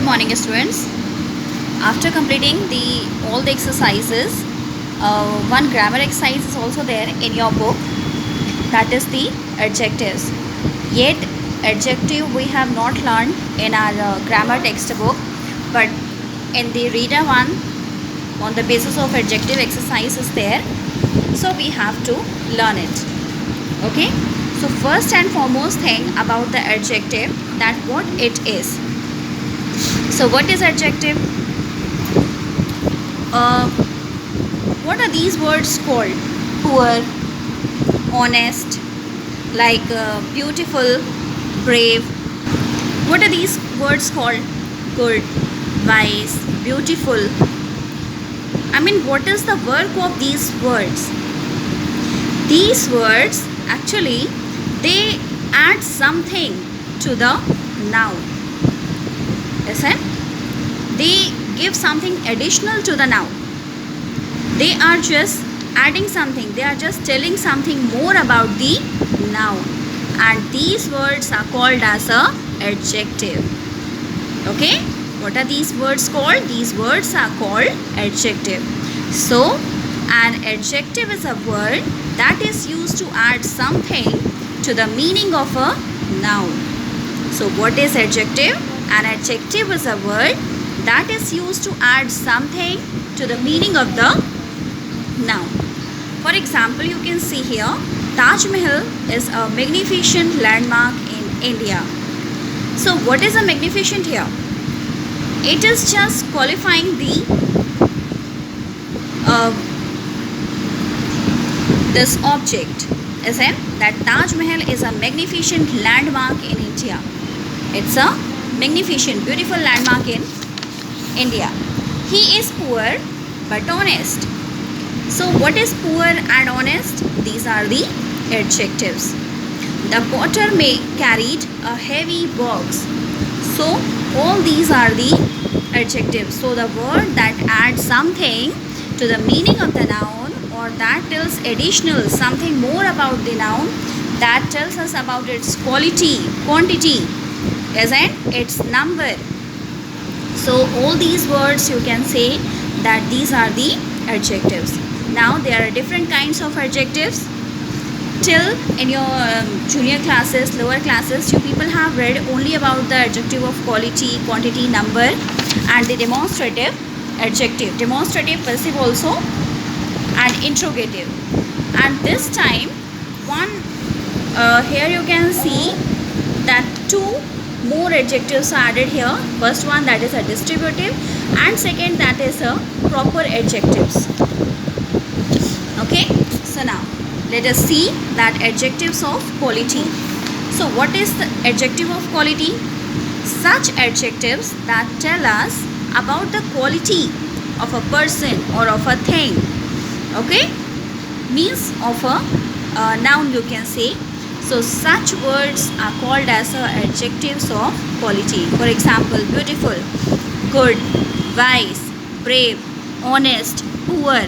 morning, students. After completing all the exercises, one grammar exercise is also there in your book, that is the adjectives. Yet adjective we have not learned in our grammar textbook, but in the reader one, on the basis of adjective exercise is there, so we have to learn it. Okay, so first and foremost thing about the adjective, that what it is. So what is adjective? What are these words called? Poor, honest, like beautiful, brave. What are these words called? Good, wise, beautiful. I mean, what is the work of these words? These words actually, they add something to the noun. Listen, they give something additional to the noun. They are just adding something, they are just telling something more about the noun, and these words are called as a adjective. Okay, what are these words called? These words are called adjective. So an adjective is a word that is used to add something to the meaning of a noun. So what is adjective? An adjective is a word that is used to add something to the meaning of the noun. For example, you can see here, Taj Mahal is a magnificent landmark in India. So what is a magnificent here? It is just qualifying the this object, isn't that Taj Mahal is a magnificent landmark in India. It's a magnificent, beautiful landmark in India. He is poor but honest. So what is poor and honest? These are the adjectives. The potter may carried a heavy box. So all these are the adjectives. So the word that adds something to the meaning of the noun, or that tells additional something more about the noun, that tells us about its quality, quantity, isn't its number. So all these words you can say that these are the adjectives. Now there are different kinds of adjectives. Till in your junior classes, lower classes, you people have read only about the adjective of quality, quantity, number, and the demonstrative adjective, demonstrative, passive also, and interrogative. And this time one here you can see that two more adjectives are added here. First one, that is a distributive, and second, that is a proper adjectives. Okay, so now let us see that adjectives of quality. So what is the adjective of quality? Such adjectives that tell us about the quality of a person or of a thing. Okay, means of a noun you can say. So such words are called as adjectives of quality. For example, beautiful, good, wise, brave, honest, poor,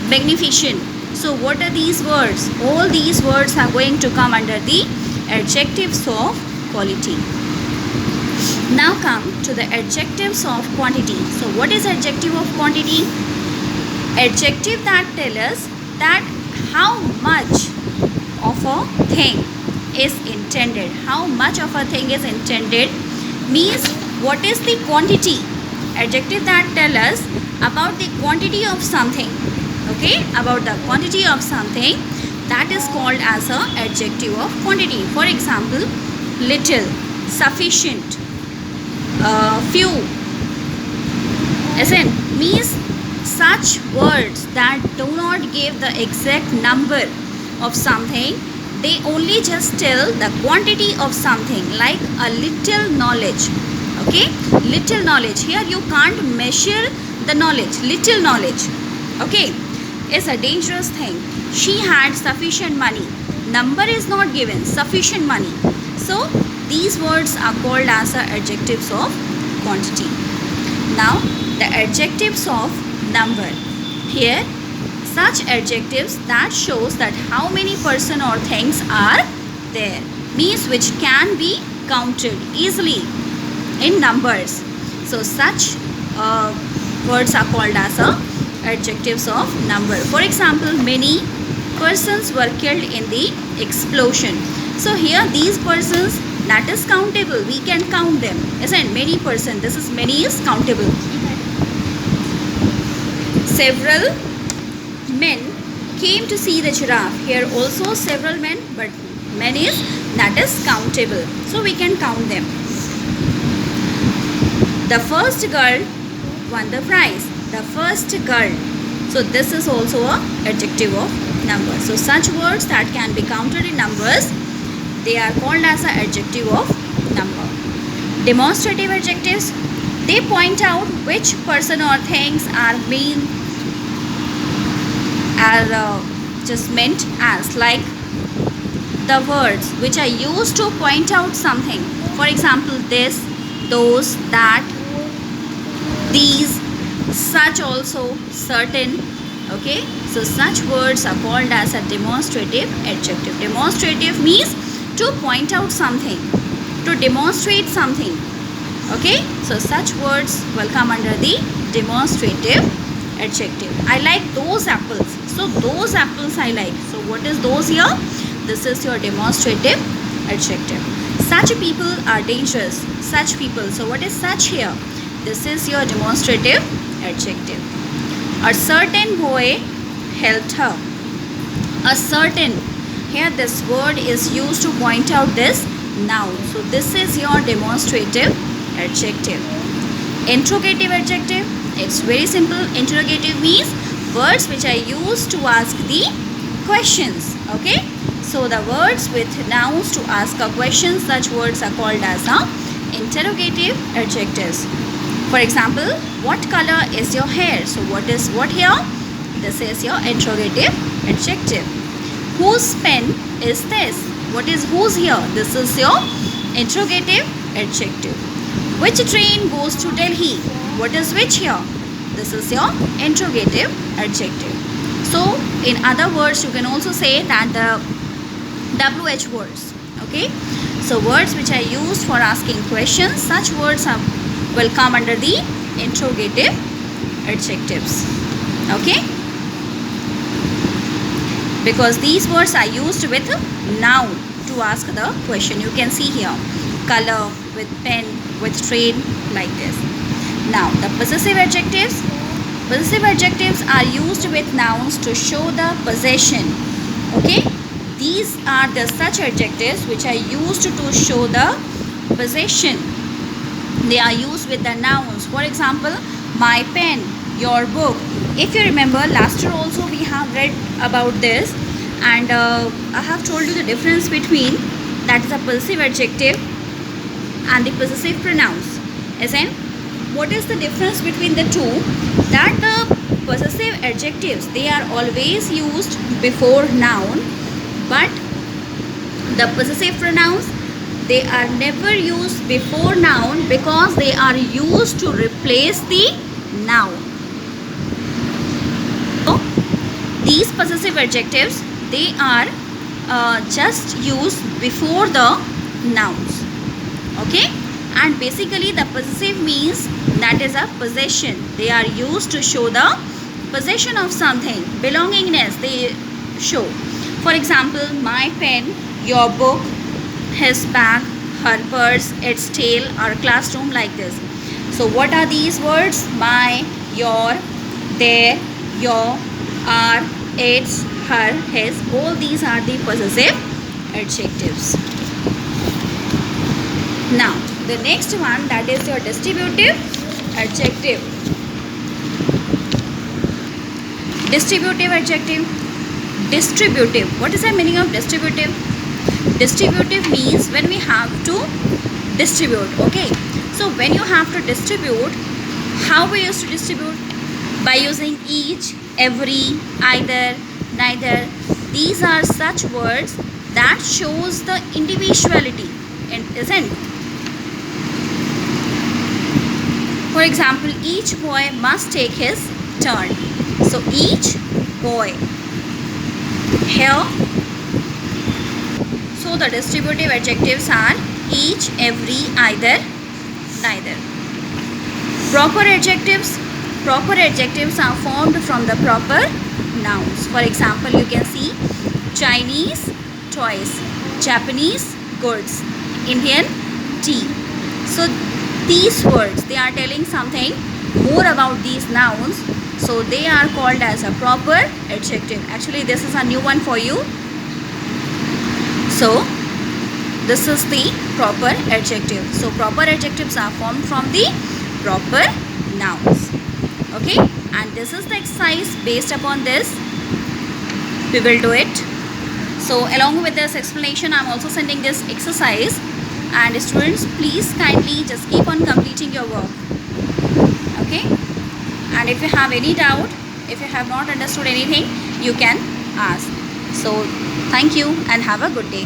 magnificent. So what are these words? All these words are going to come under the adjectives of quality. Now come to the adjectives of quantity. So what is adjective of quantity? Adjective that tell us that how much of a thing is intended. How much of a thing is intended means what is the quantity. Adjective that tell us about the quantity of something. Okay, about the quantity of something, that is called as a adjective of quantity. For example, little, sufficient, few, isn't means such words that do not give the exact number of something, they only just tell the quantity of something, like a little knowledge. Okay, little knowledge, here you can't measure the knowledge. Little knowledge, okay, is a dangerous thing. She had sufficient money, number is not given, sufficient money. So these words are called as adjectives of quantity. Now the adjectives of number. Here such adjectives that shows that how many person or things are there, means which can be counted easily. in numbers. So such words are called as adjectives of number. For example, many persons were killed in the explosion. So here these persons, that is countable, we can count them, isn't many person, this is many is countable. Several men came to see the giraffe. Here also several men, but men is, that is countable, so we can count them. The first girl won the prize. The first girl. So this is also a adjective of number. So such words that can be counted in numbers, they are called as an adjective of number. Demonstrative adjectives, they point out which person or things are just meant as, like the words which are used to point out something. For example, this, those, that, these, such, also, certain. Okay, so such words are called as a demonstrative adjective. Demonstrative means to point out something, to demonstrate something. Okay, so such words will come under the demonstrative adjective. I like those apples. So those apples I like. So what is those here? This is your demonstrative adjective. Such people are dangerous. Such people. So what is such here? This is your demonstrative adjective. A certain boy helped her. A certain. Here this word is used to point out this noun. So this is your demonstrative adjective. Interrogative adjective. It's very simple. Interrogative means words which are used to ask the questions. Okay. So the words with nouns to ask a question, such words are called as interrogative adjectives. For example, what color is your hair? So what is what here? This is your interrogative adjective. Whose pen is this? What is whose here? This is your interrogative adjective. Which train goes to Delhi? What is which here? This is your interrogative adjective. So in other words, you can also say that the WH words. Okay. So words which are used for asking questions, such words will come under the interrogative adjectives. Okay. Because these words are used with noun to ask the question. You can see here color, with pen, with train, like this. Now the possessive adjectives. Possessive adjectives are used with nouns to show the possession. Okay. These are the such adjectives which are used to show the possession. They are used with the nouns. For example, my pen, your book. If you remember, last year also we have read about this, and I have told you the difference between, that is a possessive adjective and the possessive pronouns. As in, what is the difference between the two? That the possessive adjectives, they are always used before noun, but the possessive pronouns, they are never used before noun because they are used to replace the noun. So these possessive adjectives, they are just used before the nouns. Okay. And basically the possessive means that is a possession. They are used to show the possession of something, belongingness they show. For example, my pen, your book, his bag, her purse, its tail, our classroom, like this. So what are these words? My, your, their, your, our, its, her, his. All these are the possessive adjectives. Now the next one, that is your distributive adjective. Distributive adjective. Distributive. What is the meaning of distributive? Distributive means when we have to distribute. Okay. So when you have to distribute, how we used to distribute? By using each, every, either, neither. These are such words that shows the individuality, isn't? For example, each boy must take his turn. So each boy. Here, so the distributive adjectives are each, every, either, neither. Proper adjectives. Proper adjectives are formed from the proper nouns. For example, you can see Chinese toys, Japanese goods, Indian tea. So these words, they are telling something more about these nouns, so they are called as a proper adjective. Actually, this is a new one for you. So this is the proper adjective. So proper adjectives are formed from the proper nouns. Okay, and this is the exercise. Based upon this, we will do it. So along with this explanation, I am also sending this exercise, and students, please kindly just keep on completing your work. Okay, and if you have any doubt, if you have not understood anything, you can ask. So thank you and have a good day.